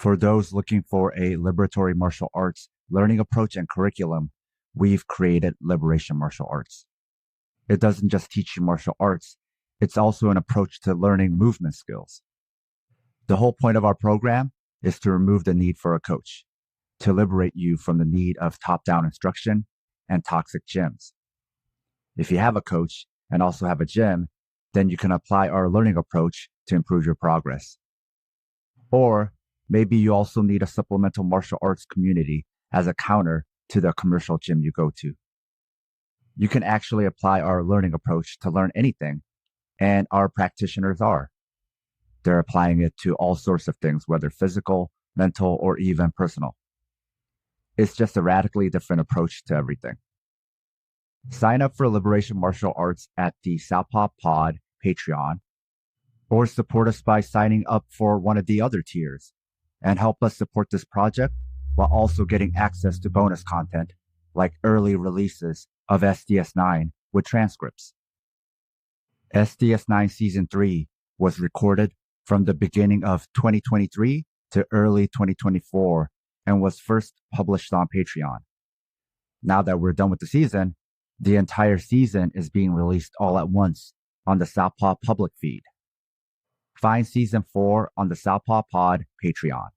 For those looking for a liberatory martial arts learning approach and curriculum, we've created Liberation Martial Arts. It doesn't just teach you martial arts, it's also an approach to learning movement skills. The whole point of our program is to remove the need for a coach, to liberate you from the need of top-down instruction and toxic gyms. If you have a coach and also have a gym, then you can apply our learning approach to improve your progress. Or maybe you also need a supplemental martial arts community as a counter to the commercial gym you go to. You can actually apply our learning approach to learn anything, and our practitioners are. They're applying it to all sorts of things, whether physical, mental, or even personal. It's just a radically different approach to everything. Sign up for Liberation Martial Arts at the Southpaw Pod Patreon, or support us by signing up for one of the other tiers and help us support this project while also getting access to bonus content like early releases of SDS9 with transcripts. SDS9 Season 3 was recorded from the beginning of 2023 to early 2024 and was first published on Patreon. Now that we're done with the season, the entire season is being released all at once on the Southpaw public feed. Find Season 4 on the Southpaw Pod Patreon.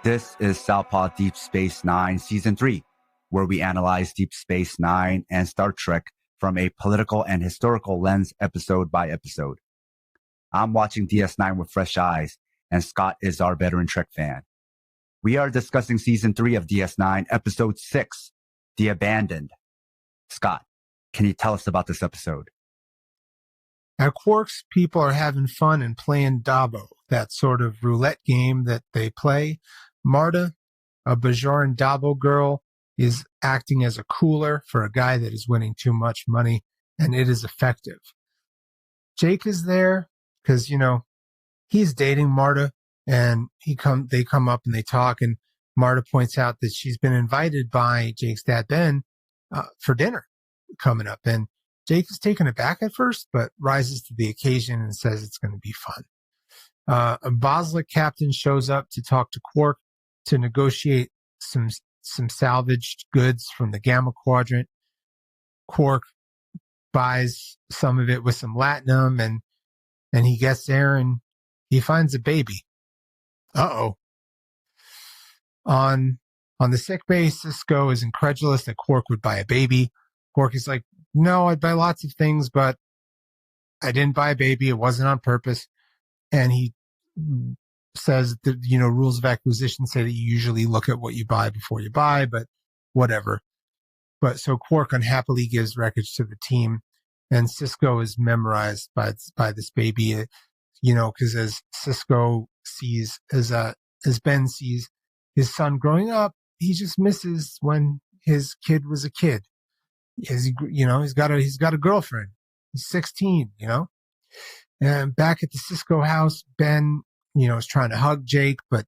This is Southpaw Deep Space Nine Season 3, where we analyze Deep Space Nine and Star Trek from a political and historical lens episode by episode. I'm watching DS9 with fresh eyes, and Scott is our veteran Trek fan. We are discussing Season 3 of DS9, Episode 6, The Abandoned. Scott, can you tell us about this episode? At Quark's, people are having fun and playing Dabo, that sort of roulette game that they play. Marta, a Bajoran Dabo girl, is acting as a cooler for a guy that is winning too much money, and it is effective. Jake is there because, he's dating Marta, and they come up and they talk, and Marta points out that she's been invited by Jake's dad, Ben, for dinner coming up. And Jake is taken aback at first, but rises to the occasion and says it's going to be fun. A Boslick captain shows up to talk to Quark to negotiate some salvaged goods from the Gamma Quadrant. Quark buys some of it with some latinum, and he gets there and he finds a baby. Uh-oh. On the sick bay, Sisko is incredulous that Quark would buy a baby. Quark is like, no, I'd buy lots of things, but I didn't buy a baby. It wasn't on purpose. And he says that, rules of acquisition say that you usually look at what you buy before you buy, but whatever. But so Quark unhappily gives wreckage to the team, and Sisko is memorized by this baby, because as Sisko sees, as Ben sees his son growing up, he just misses when his kid was a kid. He's got a girlfriend. He's 16, And back at the Sisko house, Ben, is trying to hug Jake, but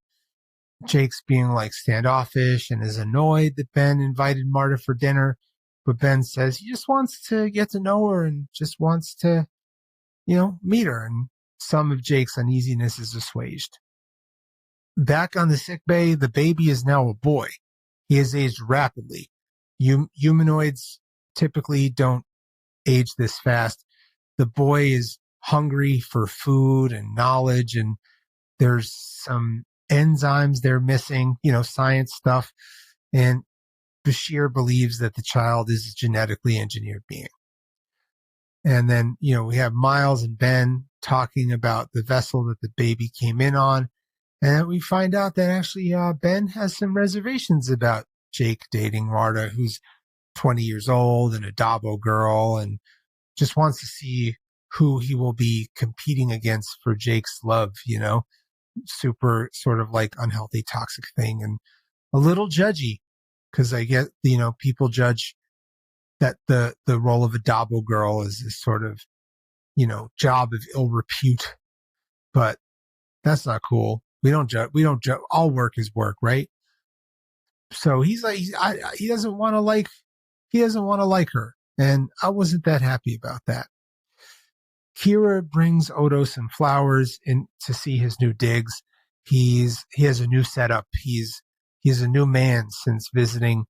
Jake's being like standoffish and is annoyed that Ben invited Marta for dinner. But Ben says he just wants to get to know her and just wants to, meet her. And some of Jake's uneasiness is assuaged. Back on the sick bay, the baby is now a boy. He has aged rapidly. Humanoids typically don't age this fast. The boy is hungry for food and knowledge, and there's some enzymes they're missing, science stuff. And Bashir believes that the child is a genetically engineered being. And then, we have Miles and Ben talking about the vessel that the baby came in on. And we find out that actually Ben has some reservations about Jake dating Marta, who's 20 years old and a Dabo girl, and just wants to see who he will be competing against for Jake's love, super sort of like unhealthy, toxic thing, and a little judgy because I get, people judge that the role of a Dabo girl is this sort of, job of ill repute, but that's not cool. We don't judge. All work is work, right? So he's like, he doesn't want to like her. And I wasn't that happy about that. Kira brings Odo some flowers in to see his new digs. He has a new setup. He's a new man since visiting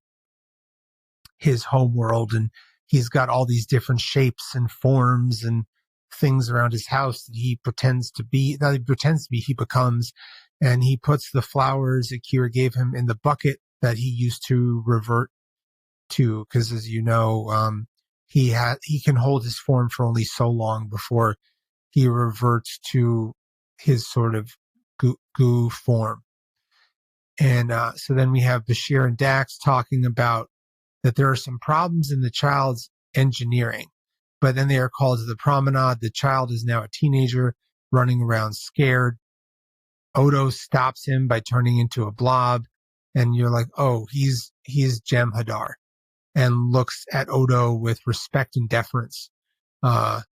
his home world, and he's got all these different shapes and forms and things around his house that he becomes, and he puts the flowers that Kira gave him in the bucket that he used to revert to, because as you know, he can hold his form for only so long before he reverts to his sort of goo form. And so then we have Bashir and Dax talking about that there are some problems in the child's engineering, but then they are called to the promenade. The child is now a teenager running around scared. Odo stops him by turning into a blob, and you're like, oh, he's Jem'Hadar, and looks at Odo with respect and deference. And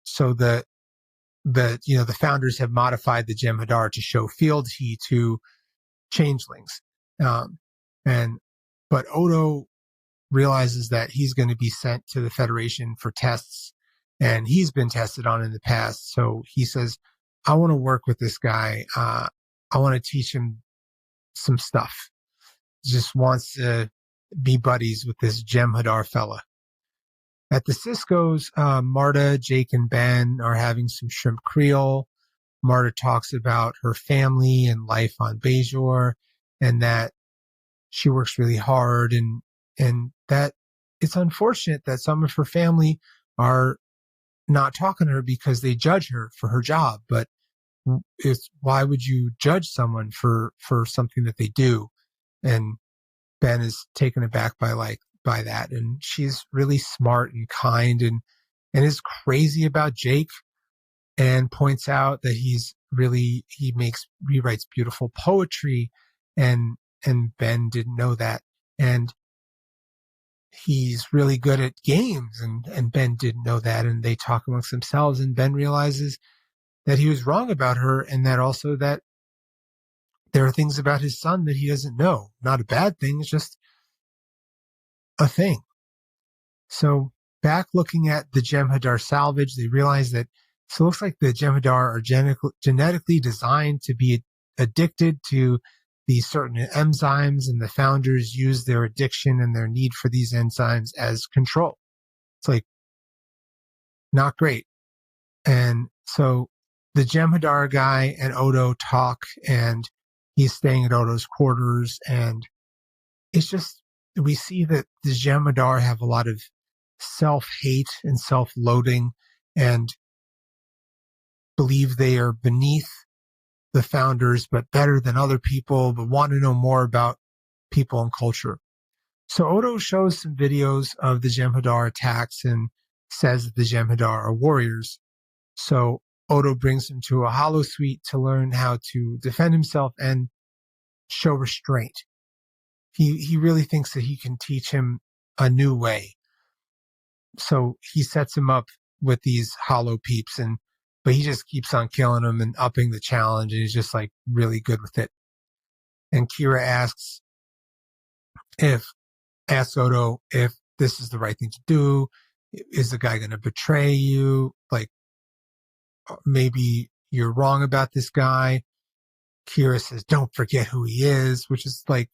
so the founders have modified the Jem'Hadar to show fealty to changelings. But Odo realizes that he's going to be sent to the Federation for tests, and he's been tested on in the past. So he says, I want to work with this guy. I want to teach him some stuff. Just wants to be buddies with this Jem'Hadar fella. At the Cisco's, Marta, Jake, and Ben are having some shrimp Creole. Marta talks about her family and life on Bajor, and that she works really hard, and that it's unfortunate that some of her family are not talking to her because they judge her for her job. But why would you judge someone for something that they do? And Ben is taken aback by that, and she's really smart and kind and is crazy about Jake, and points out that he writes beautiful poetry, and Ben didn't know that, and he's really good at games, and Ben didn't know that, and they talk amongst themselves, and Ben realizes that he was wrong about her, and that also that there are things about his son that he doesn't know. Not a bad thing, it's just a thing. So back looking at the Jem'Hadar salvage, they realize that it looks like the Jem'Hadar are genetically designed to be addicted to these certain enzymes, and the founders use their addiction and their need for these enzymes as control. It's like not great. And so the Jem'Hadar guy and Odo talk, and he's staying at Odo's quarters, and it's just, we see that the Jem'Hadar have a lot of self-hate and self-loathing, and believe they are beneath the founders, but better than other people, but want to know more about people and culture. So Odo shows some videos of the Jem'Hadar attacks and says that the Jem'Hadar are warriors. So Odo brings him to a holosuite to learn how to defend himself and show restraint. He really thinks that he can teach him a new way. So he sets him up with these holo peeps, but he just keeps on killing them and upping the challenge, and he's just like really good with it. And Kira asks Odo if this is the right thing to do. Is the guy going to betray you? Like, maybe you're wrong about this guy. Kira says, don't forget who he is, which is like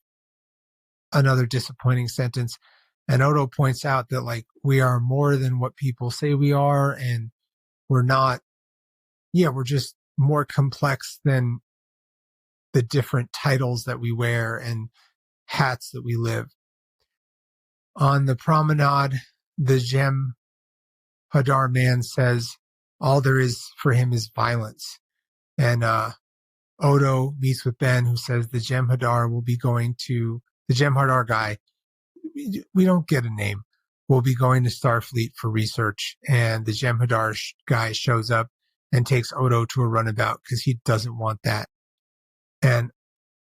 another disappointing sentence. And Odo points out that like we are more than what people say we are, and we're not. Yeah, we're just more complex than the different titles that we wear and hats that we live. On the promenade, the Jem'Hadar man says all there is for him is violence. And Odo meets with Ben, who says the Jem'Hadar guy we don't get a name. We'll be going to Starfleet for research, and the Jem'Hadar guy shows up and takes Odo to a runabout because he doesn't want that. And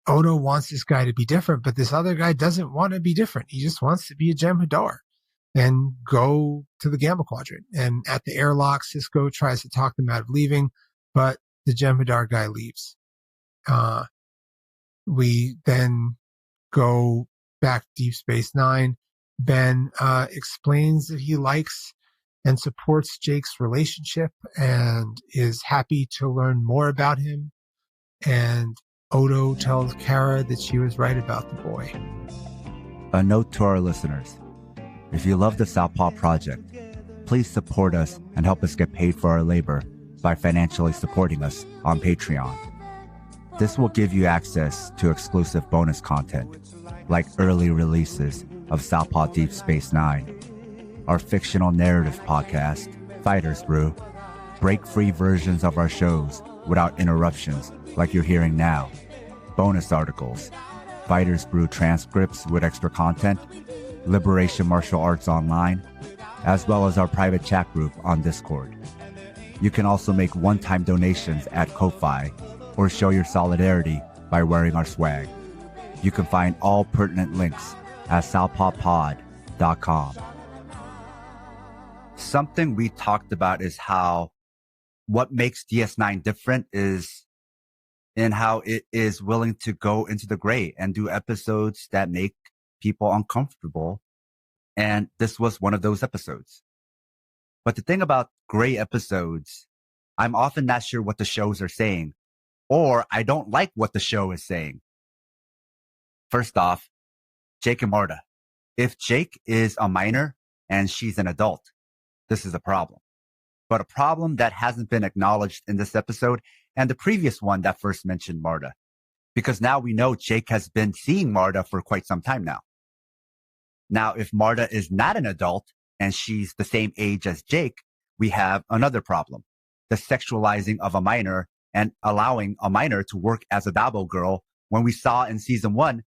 Odo wants this guy to be different, but this other guy doesn't want to be different. He just wants to be a Jem'Hadar and go to the Gamma Quadrant. And at the airlock, Sisko tries to talk them out of leaving, but the Jem'Hadar guy leaves. We then go back to Deep Space Nine. Ben explains that he likes and supports Jake's relationship and is happy to learn more about him. And Odo tells Kara that she was right about the boy. A note to our listeners. If you love the Southpaw Project, please support us and help us get paid for our labor by financially supporting us on Patreon. This will give you access to exclusive bonus content, like early releases of Southpaw Deep Space Nine, our fictional narrative podcast, Fighters Brew, break-free versions of our shows without interruptions like you're hearing now, bonus articles, Fighters Brew transcripts with extra content, Liberation Martial Arts Online, as well as our private chat group on Discord. You can also make one-time donations at Ko-Fi or show your solidarity by wearing our swag. You can find all pertinent links at southpawpod.com. Something we talked about is how what makes DS9 different is in how it is willing to go into the gray and do episodes that make people uncomfortable. And this was one of those episodes. But the thing about gray episodes, I'm often not sure what the shows are saying, or I don't like what the show is saying. First off, Jake and Marta. If Jake is a minor and she's an adult, this is a problem. But a problem that hasn't been acknowledged in this episode and the previous one that first mentioned Marta. Because now we know Jake has been seeing Marta for quite some time now. Now, if Marta is not an adult and she's the same age as Jake, we have another problem. The sexualizing of a minor and allowing a minor to work as a Dabo girl when we saw in season 1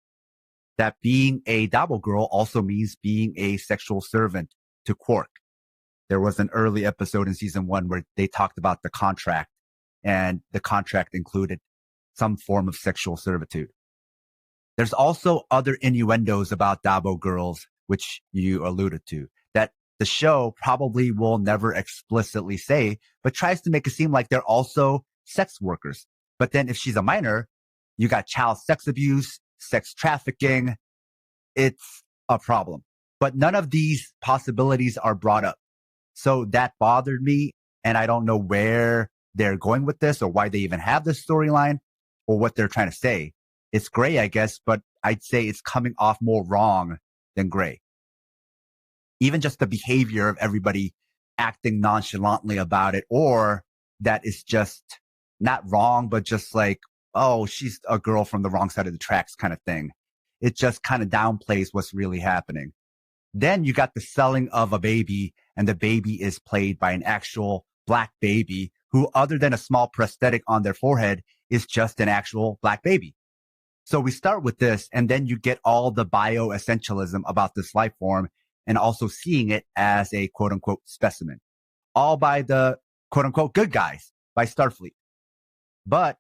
that being a Dabo girl also means being a sexual servant to Quark. There was an early episode in season 1 where they talked about the contract, and the contract included some form of sexual servitude. There's also other innuendos about Dabo girls, which you alluded to, that the show probably will never explicitly say, but tries to make it seem like they're also sex workers. But then if she's a minor, you got child sex abuse, sex trafficking. It's a problem. But none of these possibilities are brought up. So that bothered me, and I don't know where they're going with this or why they even have this storyline or what they're trying to say. It's gray, I guess, but I'd say it's coming off more wrong than gray. Even just the behavior of everybody acting nonchalantly about it, or that is just not wrong, but just like, oh, she's a girl from the wrong side of the tracks kind of thing. It just kind of downplays what's really happening. Then you got the selling of a baby, and the baby is played by an actual black baby who, other than a small prosthetic on their forehead, is just an actual black baby. So we start with this, and then you get all the bioessentialism about this life form and also seeing it as a quote unquote specimen, all by the quote unquote good guys, by Starfleet. But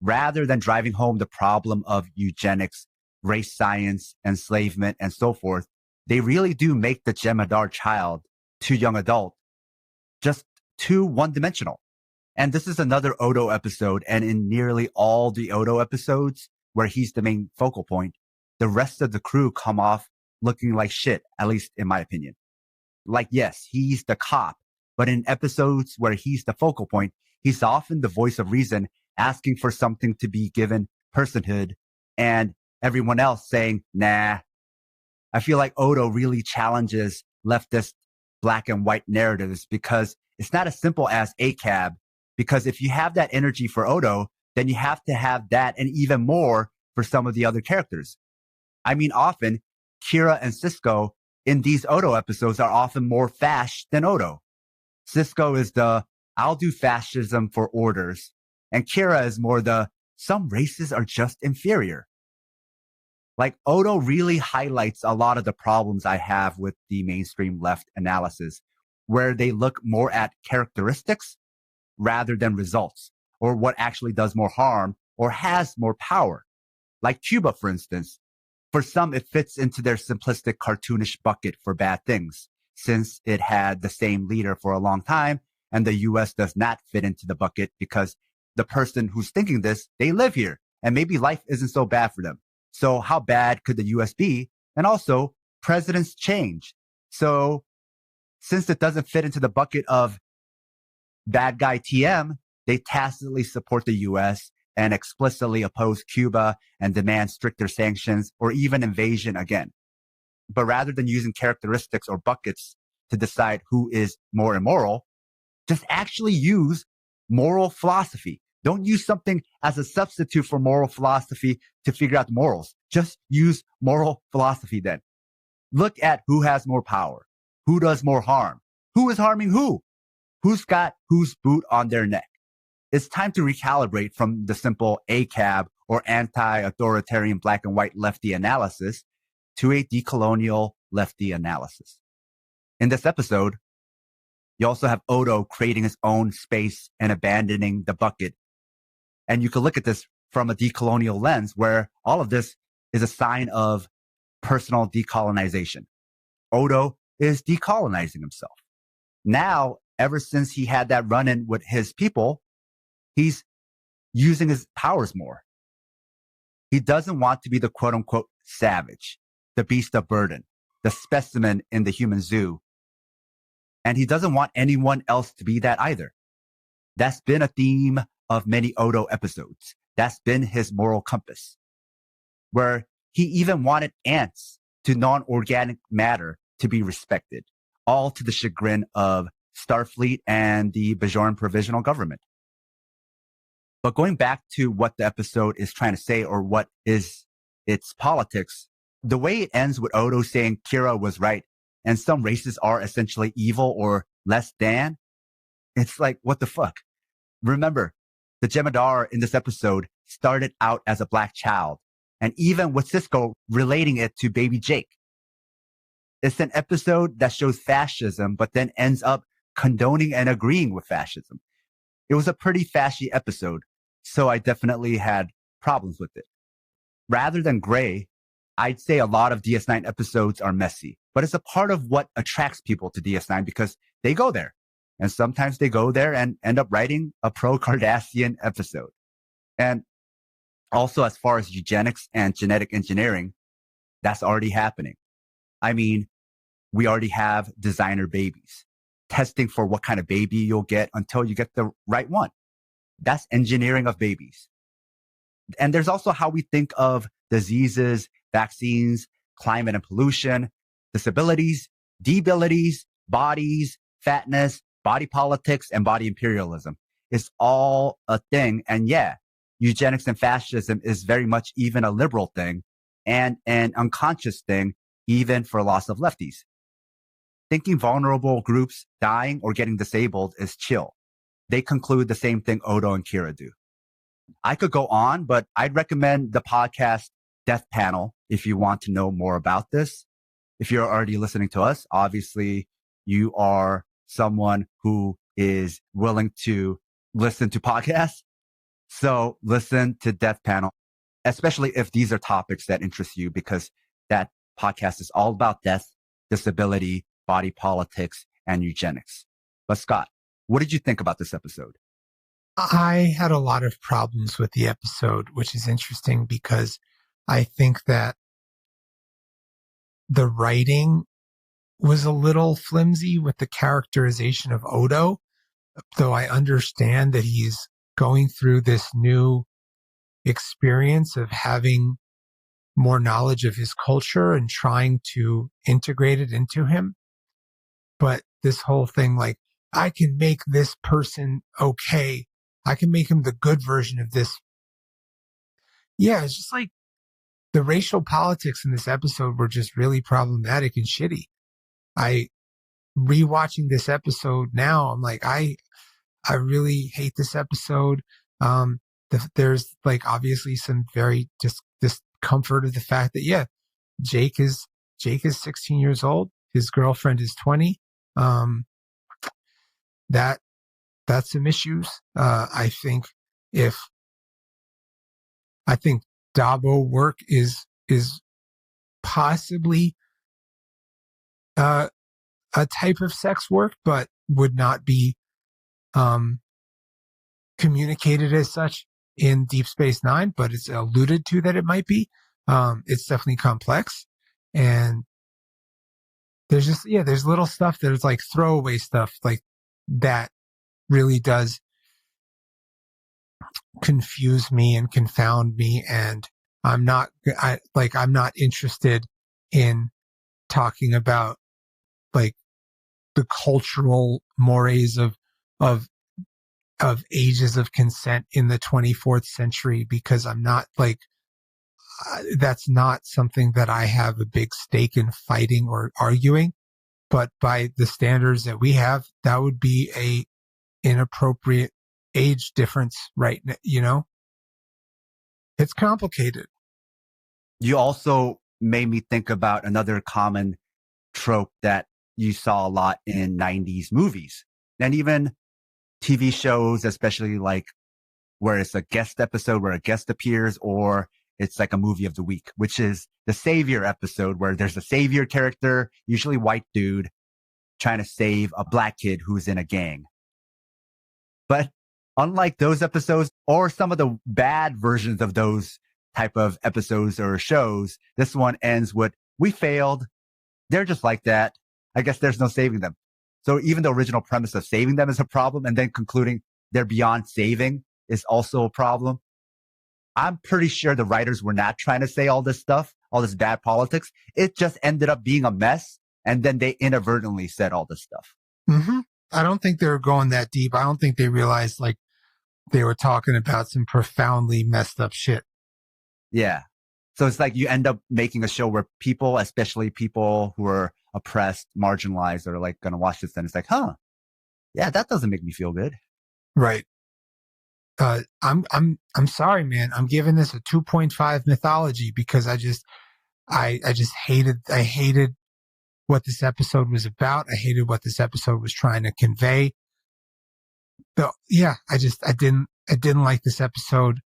rather than driving home the problem of eugenics, race science, enslavement, and so forth, they really do make the Jem'Hadar child too young adult, just too one-dimensional. And this is another Odo episode, and in nearly all the Odo episodes where he's the main focal point, the rest of the crew come off looking like shit, at least in my opinion. Like, yes, he's the cop, but in episodes where he's the focal point, he's often the voice of reason, asking for something to be given personhood, and everyone else saying, nah. I feel like Odo really challenges leftist black and white narratives because it's not as simple as ACAB. Because if you have that energy for Odo, then you have to have that and even more for some of the other characters. I mean, often Kira and Sisko in these Odo episodes are often more fash than Odo. Sisko is the, I'll do fascism for orders. And Kira is more the, some races are just inferior. Like Odo really highlights a lot of the problems I have with the mainstream left analysis, where they look more at characteristics rather than results, or what actually does more harm or has more power. Like Cuba, for instance. For some, it fits into their simplistic cartoonish bucket for bad things, since it had the same leader for a long time, and the US does not fit into the bucket because the person who's thinking this, they live here, and maybe life isn't so bad for them. So how bad could the US be? And also, presidents change. So since it doesn't fit into the bucket of bad guy TM, they tacitly support the US and explicitly oppose Cuba and demand stricter sanctions or even invasion again. But rather than using characteristics or buckets to decide who is more immoral, just actually use moral philosophy. Don't use something as a substitute for moral philosophy to figure out the morals. Just use moral philosophy then. Look at who has more power, who does more harm, who is harming who, who's got whose boot on their neck. It's time to recalibrate from the simple ACAB or anti-authoritarian black and white lefty analysis to a decolonial lefty analysis. In this episode, you also have Odo creating his own space and abandoning the bucket. And you can look at this from a decolonial lens where all of this is a sign of personal decolonization. Odo is decolonizing himself. Now, ever since he had that run-in with his people, he's using his powers more. He doesn't want to be the quote unquote savage, the beast of burden, the specimen in the human zoo. And he doesn't want anyone else to be that either. That's been a theme of many Odo episodes. That's been his moral compass, where he even wanted ants to non-organic matter to be respected, all to the chagrin of Starfleet and the Bajoran Provisional Government. But going back to what the episode is trying to say, or what is its politics, the way it ends with Odo saying Kira was right and some races are essentially evil or less than, it's like, what the fuck? Remember, the Jem'Hadar in this episode started out as a black child, and even with Sisko relating it to baby Jake. It's an episode that shows fascism, but then ends up condoning and agreeing with fascism. It was a pretty fashy episode, so I definitely had problems with it. Rather than gray, I'd say a lot of DS9 episodes are messy, but it's a part of what attracts people to DS9 because they go there. And sometimes they go there and end up writing a pro-Cardassian episode. And also, as far as eugenics and genetic engineering, that's already happening. I mean, we already have designer babies, testing for what kind of baby you'll get until you get the right one. That's engineering of babies. And there's also how we think of diseases, vaccines, climate and pollution, disabilities, debilities, bodies, fatness, body politics, and body imperialism. It's all a thing. And yeah, eugenics and fascism is very much even a liberal thing and an unconscious thing, even for lots of lefties. Thinking vulnerable groups dying or getting disabled is chill. They conclude the same thing Odo and Kira do. I could go on, but I'd recommend the podcast Death Panel if you want to know more about this. If you're already listening to us, obviously you are someone who is willing to listen to podcasts. So listen to Death Panel, especially if these are topics that interest you, because that podcast is all about death, disability, body politics, and eugenics. But Scott, what did you think about this episode? I had a lot of problems with the episode, which is interesting because I think that the writing was a little flimsy with the characterization of Odo, though I understand that he's going through this new experience of having more knowledge of his culture and trying to integrate it into him. But this whole thing, like, I can make this person okay. I can make him the good version of this. Yeah, it's just like the racial politics in this episode were just really problematic and shitty. I rewatching this episode now, I'm like, I really hate this episode. There's like obviously some very just comfort of the fact that, yeah, Jake is 16 years old. His girlfriend is 20. That's some issues. I think Dabo work is possibly a type of sex work, but would not be communicated as such in Deep Space Nine, but it's alluded to that it might be. It's definitely complex, and there's little stuff that is like throwaway stuff like that really does confuse me and confound me, and I'm not interested in talking about like the cultural mores of ages of consent in the 24th century, because I'm not like that's not something that I have a big stake in fighting or arguing. But by the standards that we have, that would be a inappropriate age difference, right? You know, it's complicated. You also made me think about another common trope that you saw a lot in 90s movies and even TV shows, especially like where it's a guest episode where a guest appears, or it's like a movie of the week, which is the savior episode where there's a savior character, usually white dude, trying to save a black kid who's in a gang. But unlike those episodes or some of the bad versions of those type of episodes or shows, this one ends with, we failed. They're just like that. I guess there's no saving them. So even the original premise of saving them is a problem, and then concluding they're beyond saving is also a problem. I'm pretty sure the writers were not trying to say all this stuff, all this bad politics. It just ended up being a mess. And then they inadvertently said all this stuff. Mm-hmm. I don't think they were going that deep. I don't think they realized like they were talking about some profoundly messed up shit. Yeah. So it's like you end up making a show where people, especially people who are oppressed, marginalized, are like going to watch this and it's like, huh, yeah, that doesn't make me feel good. Right. I'm sorry, man. I'm giving this a 2.5 mythology because I hated what this episode was about. I hated what this episode was trying to convey. So yeah, I didn't like this episode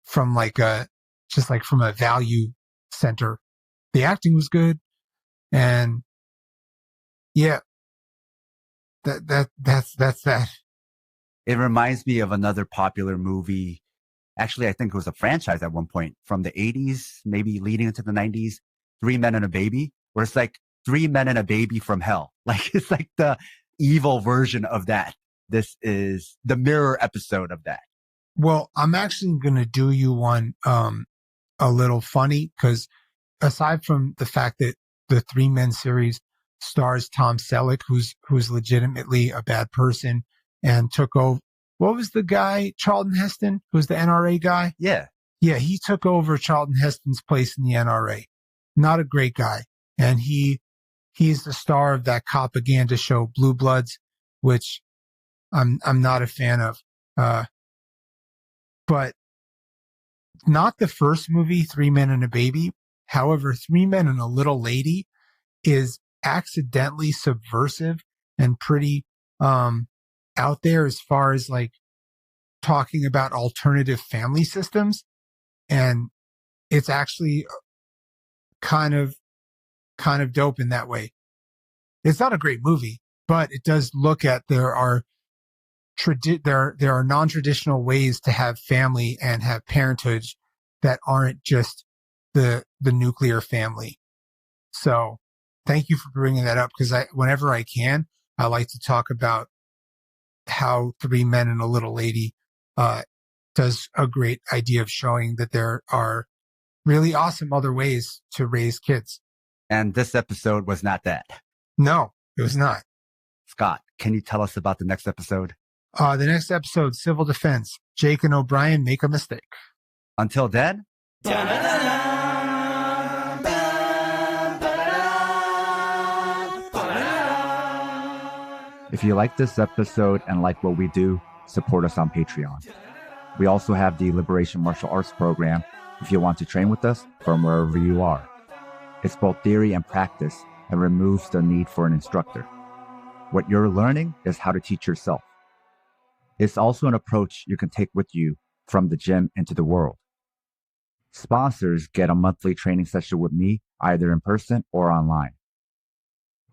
from from a value center. The acting was good, and yeah, that's that. It reminds me of another popular movie. Actually, I think it was a franchise at one point from the 80s, maybe leading into the 90s, Three Men and a Baby, where it's like three men and a baby from hell. Like it's like the evil version of that. This is the mirror episode of that. Well, I'm actually going to do you one a little funny, because aside from the fact that the Three Men series stars Tom Selleck, who's legitimately a bad person and took over. What was the guy, Charlton Heston, who's the NRA guy? Yeah. Yeah, he took over Charlton Heston's place in the NRA. Not a great guy. And he's the star of that propaganda show, Blue Bloods, which I'm not a fan of. But not the first movie, Three Men and a Baby. However, Three Men and a Little Lady is accidentally subversive and pretty out there as far as like talking about alternative family systems. And it's actually kind of dope in that way. It's not a great movie, but it does look at there are non-traditional ways to have family and have parentage that aren't just the nuclear family. So thank you for bringing that up, because whenever I can, I like to talk about how Three Men and a Little Lady does a great idea of showing that there are really awesome other ways to raise kids. And this episode was not that. No, it was not. Scott, can you tell us about the next episode? The next episode, Civil Defense. Jake and O'Brien make a mistake. Until then. If you like this episode and like what we do, support us on Patreon. We also have the Liberation Martial Arts program, if you want to train with us from wherever you are. It's both theory and practice and removes the need for an instructor. What you're learning is how to teach yourself. It's also an approach you can take with you from the gym into the world. Sponsors get a monthly training session with me, either in person or online.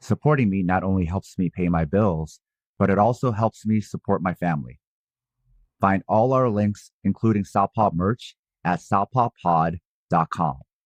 Supporting me not only helps me pay my bills, but it also helps me support my family. Find all our links, including Southpaw merch, at southpawpod.com.